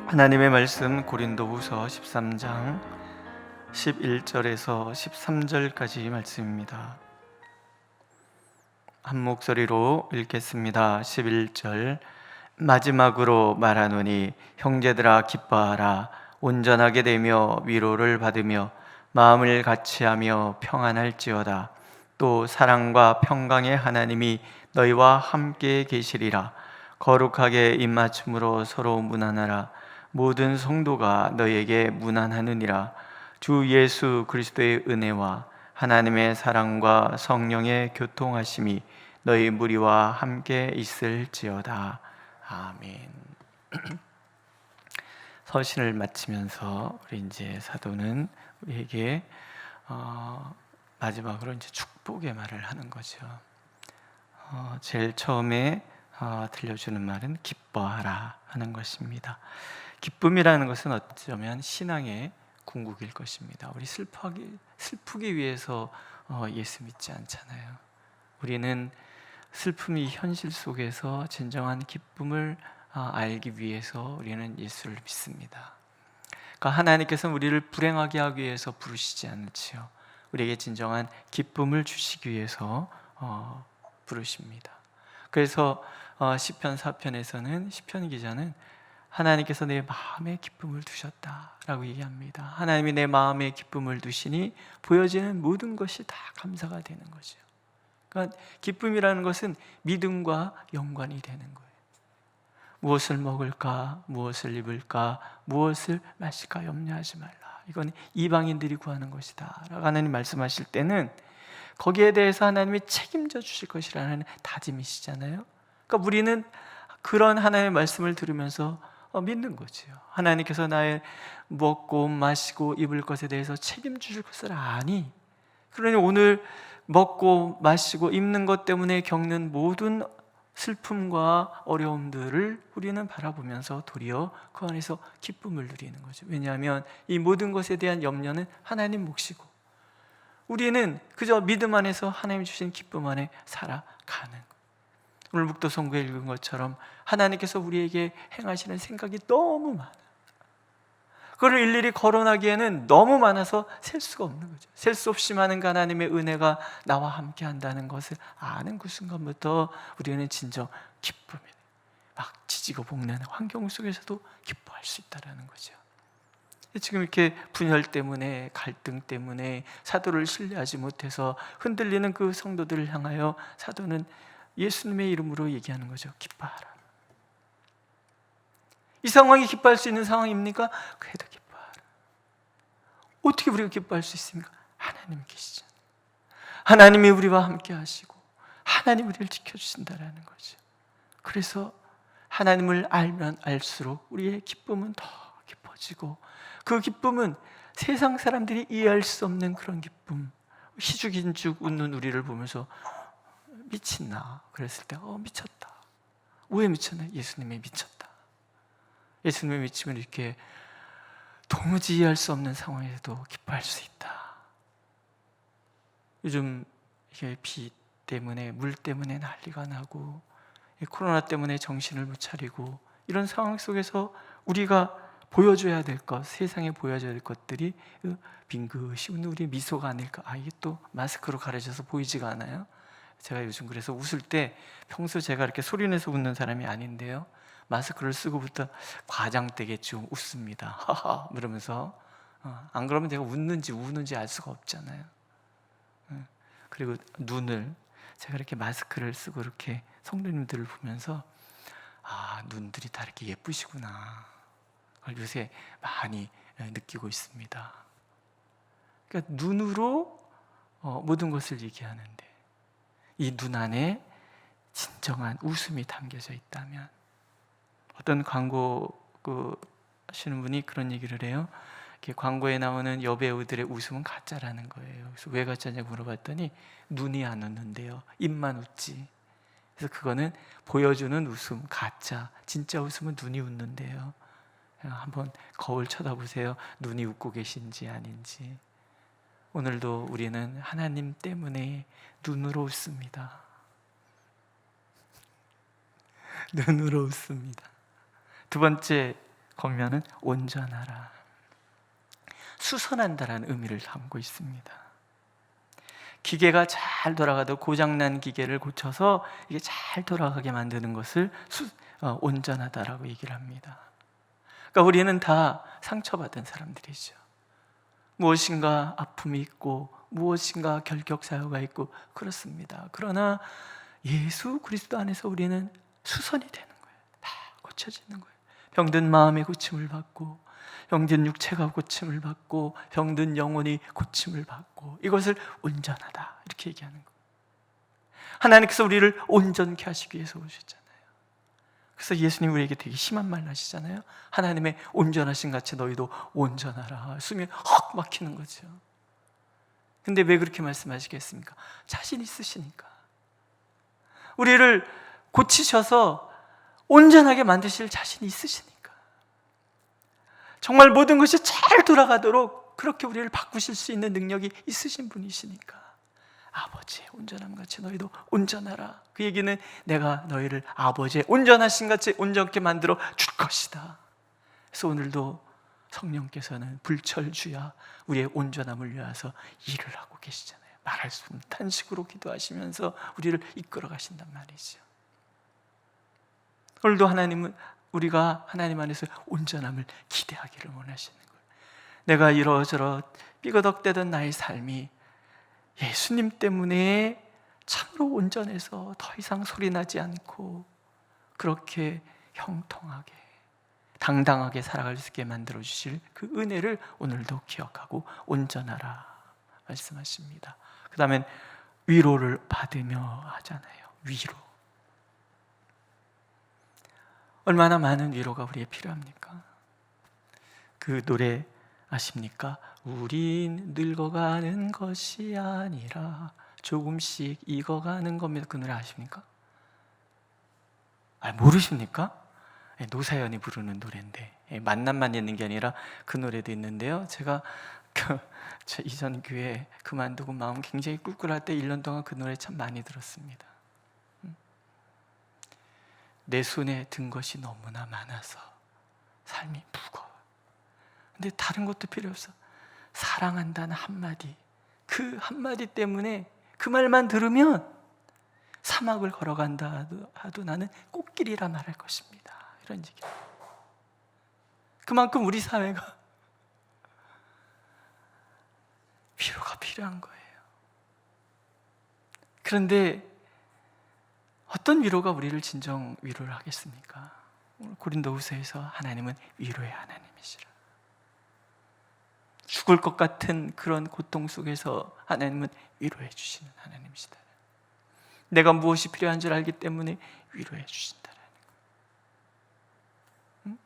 하나님의 말씀 고린도후서 13장 11절에서 13절까지 말씀입니다. 한 목소리로 읽겠습니다. 11절 마지막으로 말하노니 형제들아 기뻐하라. 온전하게 되며 위로를 받으며 마음을 같이하며 평안할지어다. 또 사랑과 평강의 하나님이 너희와 함께 계시리라. 거룩하게 입맞춤으로 서로 문안하라. 모든 성도가 너희에게 문안하느니라. 주 예수 그리스도의 은혜와 하나님의 사랑과 성령의 교통하심이 너희 무리와 함께 있을지어다. 아멘. 서신을 마치면서 우리 이제 사도는 우리에게 마지막으로 이제 축복의 말을 하는 거죠. 제일 처음에 들려주는 말은 기뻐하라 하는 것입니다. 기쁨이라는 것은 어쩌면 신앙의 궁극일 것입니다. 우리 슬프기 위해서 예수 믿지 않잖아요. 우리는 슬픔이 현실 속에서 진정한 기쁨을 알기 위해서 우리는 예수를 믿습니다. 그러니까 하나님께서는 우리를 불행하게 하기 위해서 부르시지 않지요. 우리에게 진정한 기쁨을 주시기 위해서 부르십니다. 그래서 시편 4편에서는 시편 기자는 하나님께서 내 마음에 기쁨을 두셨다라고 얘기합니다. 하나님이 내 마음에 기쁨을 두시니 보여지는 모든 것이 다 감사가 되는 거죠. 그러니까 기쁨이라는 것은 믿음과 연관이 되는 거예요. 무엇을 먹을까, 무엇을 입을까, 무엇을 마실까 염려하지 말라. 이건 이방인들이 구하는 것이다 라고 하나님 말씀하실 때는 거기에 대해서 하나님이 책임져 주실 것이라는 다짐이시잖아요. 그러니까 우리는 그런 하나님의 말씀을 들으면서 믿는 거죠. 하나님께서 나의 먹고 마시고 입을 것에 대해서 책임주실 것을 아니, 그러니 오늘 먹고 마시고 입는 것 때문에 겪는 모든 슬픔과 어려움들을 우리는 바라보면서 도리어 그 안에서 기쁨을 누리는 거죠. 왜냐하면 이 모든 것에 대한 염려는 하나님 몫이고 우리는 그저 믿음 안에서 하나님 주신 기쁨 안에 살아가는 거예요. 오늘 묵도성구에 읽은 것처럼 하나님께서 우리에게 행하시는 생각이 너무 많아요. 그걸 일일이 거론하기에는 너무 많아서 셀 수가 없는 거죠. 셀 수 없이 많은 하나님의 은혜가 나와 함께 한다는 것을 아는 그 순간부터 우리는 진정 기쁨이 막 지지고 볶는 환경 속에서도 기뻐할 수 있다는 거죠. 지금 이렇게 분열 때문에 갈등 때문에 사도를 신뢰하지 못해서 흔들리는 그 성도들을 향하여 사도는 예수님의 이름으로 얘기하는 거죠. 기뻐하라. 이 상황이 기뻐할 수 있는 상황입니까? 그래도 기뻐하라. 어떻게 우리가 기뻐할 수 있습니까? 하나님이 계시잖아요. 하나님이 우리와 함께 하시고 하나님이 우리를 지켜주신다는 거죠. 그래서 하나님을 알면 알수록 우리의 기쁨은 더 깊어지고 그 기쁨은 세상 사람들이 이해할 수 없는 그런 기쁨, 희죽인죽 웃는 우리를 보면서 미친나 그랬을 때 미쳤다. 왜 미쳤나? 예수님이 미쳤다. 예수님의 미침을 이렇게 도무지 이해할 수 없는 상황에서도 기뻐할 수 있다. 요즘 이게 비 때문에 물 때문에 난리가 나고 코로나 때문에 정신을 못 차리고 이런 상황 속에서 우리가 보여줘야 될 것, 세상에 보여줘야 될 것들이 빙긋이 웃는 우리의 미소가 아닐까. 이게 또 마스크로 가려져서 보이지가 않아요. 제가 요즘 그래서 웃을 때 평소 제가 이렇게 소리내서 웃는 사람이 아닌데요, 마스크를 쓰고부터 과장되게 좀 웃습니다. 하하 이러면서 안 그러면 내가 웃는지 우는지 알 수가 없잖아요. 그리고 눈을 제가 이렇게 마스크를 쓰고 이렇게 성도님들을 보면서 눈들이 다 이렇게 예쁘시구나, 그걸 요새 많이 느끼고 있습니다. 그러니까 눈으로 모든 것을 얘기하는데 이 눈 안에 진정한 웃음이 담겨져 있다면, 어떤 광고 하시는 분이 그런 얘기를 해요. 광고에 나오는 여배우들의 웃음은 가짜라는 거예요. 그래서 왜 가짜냐고 물어봤더니 눈이 안 웃는데요, 입만 웃지. 그래서 그거는 보여주는 웃음, 가짜. 진짜 웃음은 눈이 웃는데요. 한번 거울 쳐다보세요. 눈이 웃고 계신지 아닌지. 오늘도 우리는 하나님 때문에 눈으로 웃습니다. 눈으로 웃습니다. 두 번째 겉면은 온전하라. 수선한다라는 의미를 담고 있습니다. 기계가 잘 돌아가도 고장난 기계를 고쳐서 이게 잘 돌아가게 만드는 것을 온전하다라고 얘기를 합니다. 그러니까 우리는 다 상처받은 사람들이죠. 무엇인가 아픔이 있고 무엇인가 결격사유가 있고 그렇습니다. 그러나 예수 그리스도 안에서 우리는 수선이 되는 거예요. 다 고쳐지는 거예요. 병든 마음의 고침을 받고, 병든 육체가 고침을 받고, 병든 영혼이 고침을 받고, 이것을 온전하다 이렇게 얘기하는 거예요. 하나님께서 우리를 온전케 하시기 위해서 오셨잖아요. 그래서 예수님 우리에게 되게 심한 말 하시잖아요. 하나님의 온전하신 같이 너희도 온전하라. 숨이 헉 막히는 거죠. 근데 왜 그렇게 말씀하시겠습니까? 자신 있으시니까. 우리를 고치셔서 온전하게 만드실 자신이 있으시니까. 정말 모든 것이 잘 돌아가도록 그렇게 우리를 바꾸실 수 있는 능력이 있으신 분이시니까. 아버지의 온전함 같이 너희도 온전하라. 그 얘기는 내가 너희를 아버지의 온전하신 같이 온전케 만들어 줄 것이다. 그래서 오늘도 성령께서는 불철주야 우리의 온전함을 위해서 일을 하고 계시잖아요. 말할 수 없는 탄식으로 기도하시면서 우리를 이끌어 가신단 말이죠. 오늘도 하나님은 우리가 하나님 안에서 온전함을 기대하기를 원하시는 거예요. 내가 이러저러 삐거덕대던 나의 삶이 예수님 때문에 참으로 온전해서 더 이상 소리나지 않고 그렇게 형통하게 당당하게 살아갈 수 있게 만들어주실 그 은혜를 오늘도 기억하고 온전하라 말씀하십니다. 그 다음엔 위로를 받으며 하잖아요. 위로. 얼마나 많은 위로가 우리에 필요합니까? 그 노래 아십니까? 우린 늙어가는 것이 아니라 조금씩 익어가는 겁니다. 그 노래 아십니까? 모르십니까? 노사연이 부르는 노래인데 만남만 있는 게 아니라 그 노래도 있는데요. 제가 이전 교회 그만두고 마음 굉장히 꿀꿀할 때 1년 동안 그 노래 참 많이 들었습니다. 내 손에 든 것이 너무나 많아서 삶이 무거워. 근데 다른 것도 필요 없어. 사랑한다는 한마디, 그 한마디 때문에 그 말만 들으면 사막을 걸어간다 하도 나는 꽃길이라 말할 것입니다. 이런 얘기. 그만큼 우리 사회가 위로가 필요한 거예요. 그런데 어떤 위로가 우리를 진정 위로를 하겠습니까? 오늘 고린도후서에서 하나님은 위로의 하나님이시라. 죽을 것 같은 그런 고통 속에서 하나님은 위로해 주시는 하나님이시다. 내가 무엇이 필요한 줄 알기 때문에 위로해 주신다라는 거예요.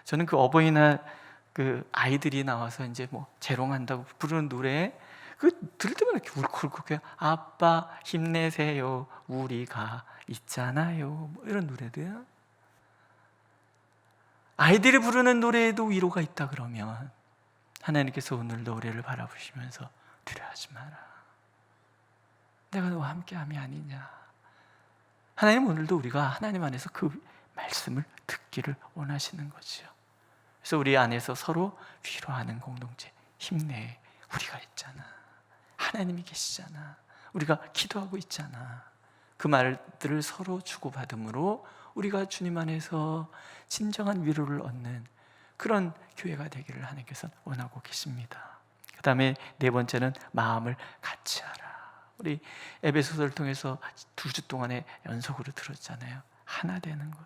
저는 그 어버이날 그 아이들이 나와서 이제 뭐 재롱한다고 부르는 노래 그 들을 때마다 이렇게 울컥울컥해요. 아빠 힘내세요. 우리가 있잖아요. 뭐 이런 노래도요. 아이들이 부르는 노래에도 위로가 있다 그러면 하나님께서 오늘 노래를 바라보시면서 두려워하지 마라. 내가 너와 함께함이 아니냐. 하나님 오늘도 우리가 하나님 안에서 그 말씀을 듣기를 원하시는 거죠. 그래서 우리 안에서 서로 위로하는 공동체, 힘내. 우리가 있잖아. 하나님이 계시잖아. 우리가 기도하고 있잖아. 그 말들을 서로 주고받음으로 우리가 주님 안에서 진정한 위로를 얻는 그런 교회가 되기를 하나님께서 원하고 계십니다. 그 다음에 네 번째는 마음을 같이 하라. 우리 에베소서를 통해서 2주 동안에 연속으로 들었잖아요. 하나 되는 것.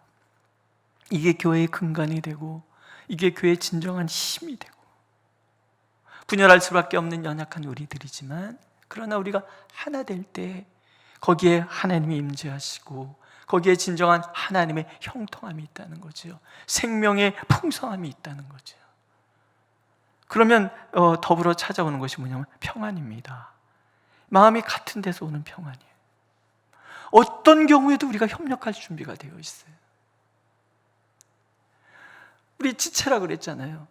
이게 교회의 근간이 되고 이게 교회의 진정한 힘이 되고 분열할 수밖에 없는 연약한 우리들이지만 그러나 우리가 하나 될 때 거기에 하나님이 임재하시고 거기에 진정한 하나님의 형통함이 있다는 거죠. 생명의 풍성함이 있다는 거죠. 그러면 더불어 찾아오는 것이 뭐냐면 평안입니다. 마음이 같은 데서 오는 평안이에요. 어떤 경우에도 우리가 협력할 준비가 되어 있어요. 우리 지체라 그랬잖아요.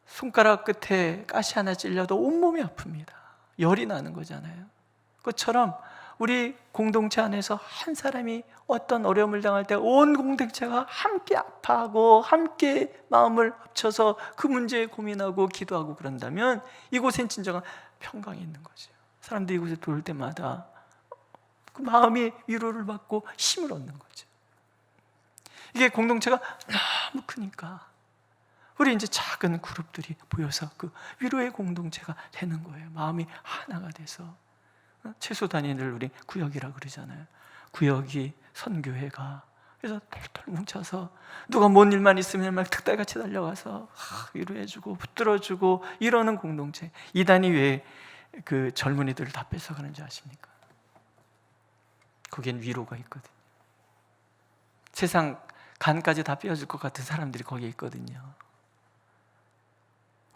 손가락 끝에 가시 하나 찔려도 온몸이 아픕니다. 열이 나는 거잖아요. 그것처럼 우리 공동체 안에서 한 사람이 어떤 어려움을 당할 때 온 공동체가 함께 아파하고 함께 마음을 합쳐서 그 문제에 고민하고 기도하고 그런다면 이곳엔 진정한 평강이 있는 거죠. 사람들이 이곳에 돌 때마다 그 마음이 위로를 받고 힘을 얻는 거죠. 이게 공동체가 너무 크니까 우리 이제 작은 그룹들이 모여서 그 위로의 공동체가 되는 거예요. 마음이 하나가 돼서. 채소 단위를 우리 구역이라 그러잖아요. 구역이 선교회가. 그래서 털털 뭉쳐서 누가 뭔 일만 있으면 막 특달같이 달려가서 위로해주고 붙들어주고 이러는 공동체. 이단이 왜 그 젊은이들을 다 뺏어가는지 아십니까? 거기엔 위로가 있거든요. 세상 간까지 다 빼어줄 것 같은 사람들이 거기에 있거든요.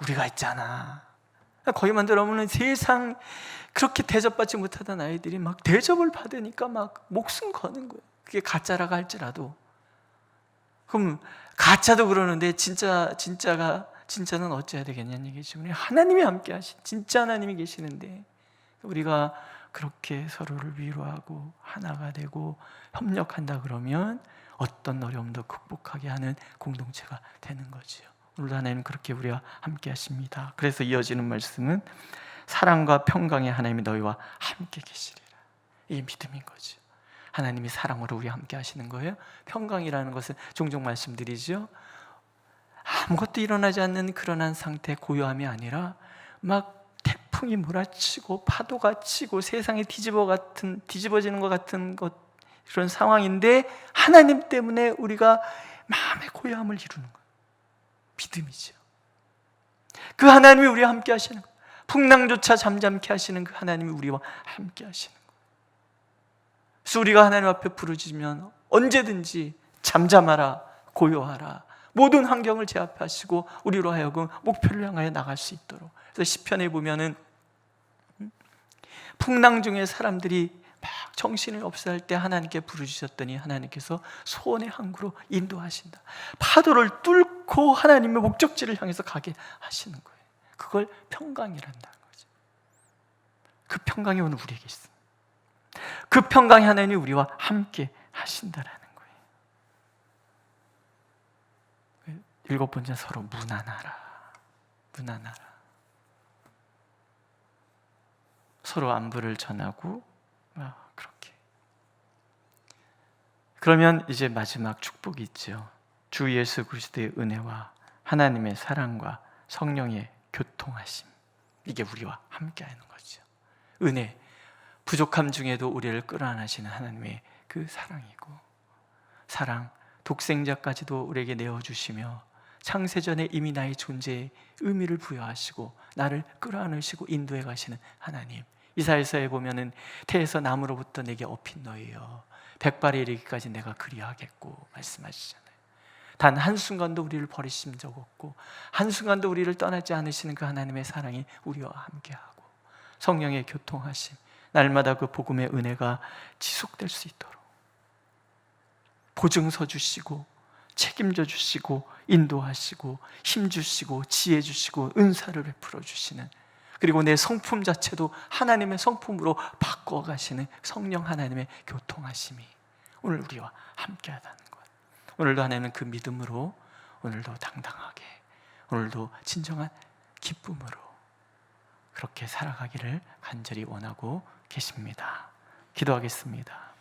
우리가 있잖아. 거기만 들어오면 세상 그렇게 대접받지 못하던 아이들이 막 대접을 받으니까 막 목숨 거는 거예요. 그게 가짜라고 할지라도. 그럼 가짜도 그러는데 진짜는 어찌해야 되겠냐는 얘기죠. 우리 하나님이 함께 하신 진짜 하나님이 계시는데 우리가 그렇게 서로를 위로하고 하나가 되고 협력한다 그러면 어떤 어려움도 극복하게 하는 공동체가 되는 거지요. 오늘 하나님은 그렇게 우리와 함께 하십니다. 그래서 이어지는 말씀은 사랑과 평강의 하나님이 너희와 함께 계시리라. 이게 믿음인 거죠. 하나님이 사랑으로 우리와 함께 하시는 거예요. 평강이라는 것은 종종 말씀드리죠. 아무것도 일어나지 않는 그런 한 상태, 고요함이 아니라 막 태풍이 몰아치고 파도가 치고 세상이 뒤집어지는 것 같은 그런 상황인데 하나님 때문에 우리가 마음의 고요함을 이루는 거예요. 믿음이죠. 그 하나님이 우리와 함께 하시는 거예요. 풍랑조차 잠잠케 하시는 그 하나님이 우리와 함께 하시는 거예요. 그래서 우리가 하나님 앞에 부르짖으면 언제든지 잠잠하라, 고요하라, 모든 환경을 제압하시고 우리로 하여금 목표를 향하여 나갈 수 있도록. 그래서 시편에 보면은 풍랑 중에 사람들이 막 정신을 없어 할 때 하나님께 부르짖었더니 하나님께서 소원의 항구로 인도하신다. 파도를 뚫고 하나님의 목적지를 향해서 가게 하시는 거예요. 그걸 평강이란다는 거죠. 그 평강이 오늘 우리에게 있습니다. 그 평강이 하나님이 우리와 함께 하신다라는 거예요. 7번째, 서로 무난하라. 서로 안부를 전하고 그렇게. 그러면 이제 마지막 축복이 있죠. 주 예수 그리스도의 은혜와 하나님의 사랑과 성령의 교통하심, 이게 우리와 함께하는 거죠. 은혜, 부족함 중에도 우리를 끌어안으시는 하나님의 그 사랑이고, 사랑, 독생자까지도 우리에게 내어주시며 창세전에 이미 나의 존재에 의미를 부여하시고 나를 끌어안으시고 인도해 가시는 하나님. 이사야서에 보면은 태에서 나무로부터 내게 업힌 너희여 백발에 이르기까지 내가 그리하겠고 말씀하시잖아요. 단 한순간도 우리를 버리신 적 없고 한순간도 우리를 떠나지 않으시는 그 하나님의 사랑이 우리와 함께하고 성령의 교통하심, 날마다 그 복음의 은혜가 지속될 수 있도록 보증서 주시고 책임져 주시고 인도하시고 힘 주시고 지혜 주시고 은사를 베풀어 주시는, 그리고 내 성품 자체도 하나님의 성품으로 바꿔가시는 성령 하나님의 교통하심이 오늘 우리와 함께하다는 것. 오늘도 하나님은 그 믿음으로 오늘도 당당하게, 오늘도 진정한 기쁨으로 그렇게 살아가기를 간절히 원하고 계십니다. 기도하겠습니다.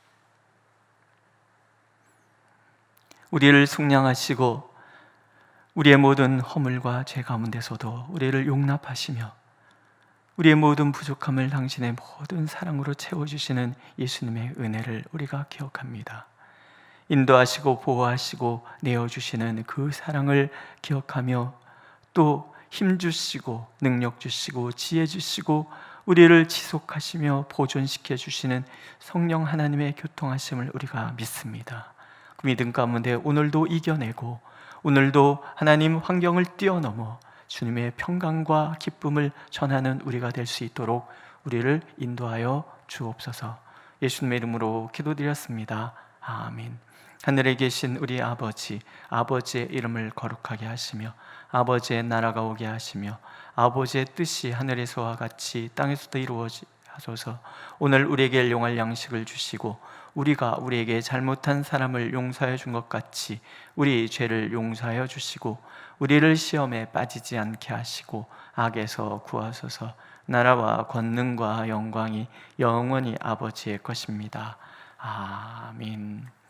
우리를 속량하시고 우리의 모든 허물과 죄 가운데서도 우리를 용납하시며 우리의 모든 부족함을 당신의 모든 사랑으로 채워주시는 예수님의 은혜를 우리가 기억합니다. 인도하시고 보호하시고 내어주시는 그 사랑을 기억하며 또 힘주시고 능력 주시고 지혜 주시고 우리를 지속하시며 보존시켜 주시는 성령 하나님의 교통하심을 우리가 믿습니다. 그 믿음 가운데 오늘도 이겨내고 오늘도 하나님 환경을 뛰어넘어 주님의 평강과 기쁨을 전하는 우리가 될 수 있도록 우리를 인도하여 주옵소서. 예수님의 이름으로 기도드렸습니다. 아멘. 하늘에 계신 우리 아버지, 아버지의 이름을 거룩하게 하시며 아버지의 나라가 오게 하시며 아버지의 뜻이 하늘에서와 같이 땅에서도 이루어지게 하소서. 오늘 우리에게 일용할 양식을 주시고 우리가 우리에게 잘못한 사람을 용서해 준 것 같이 우리 죄를 용서하여 주시고 우리를 시험에 빠지지 않게 하시고 악에서 구하소서. 나라와 권능과 영광이 영원히 아버지의 것입니다. 아멘.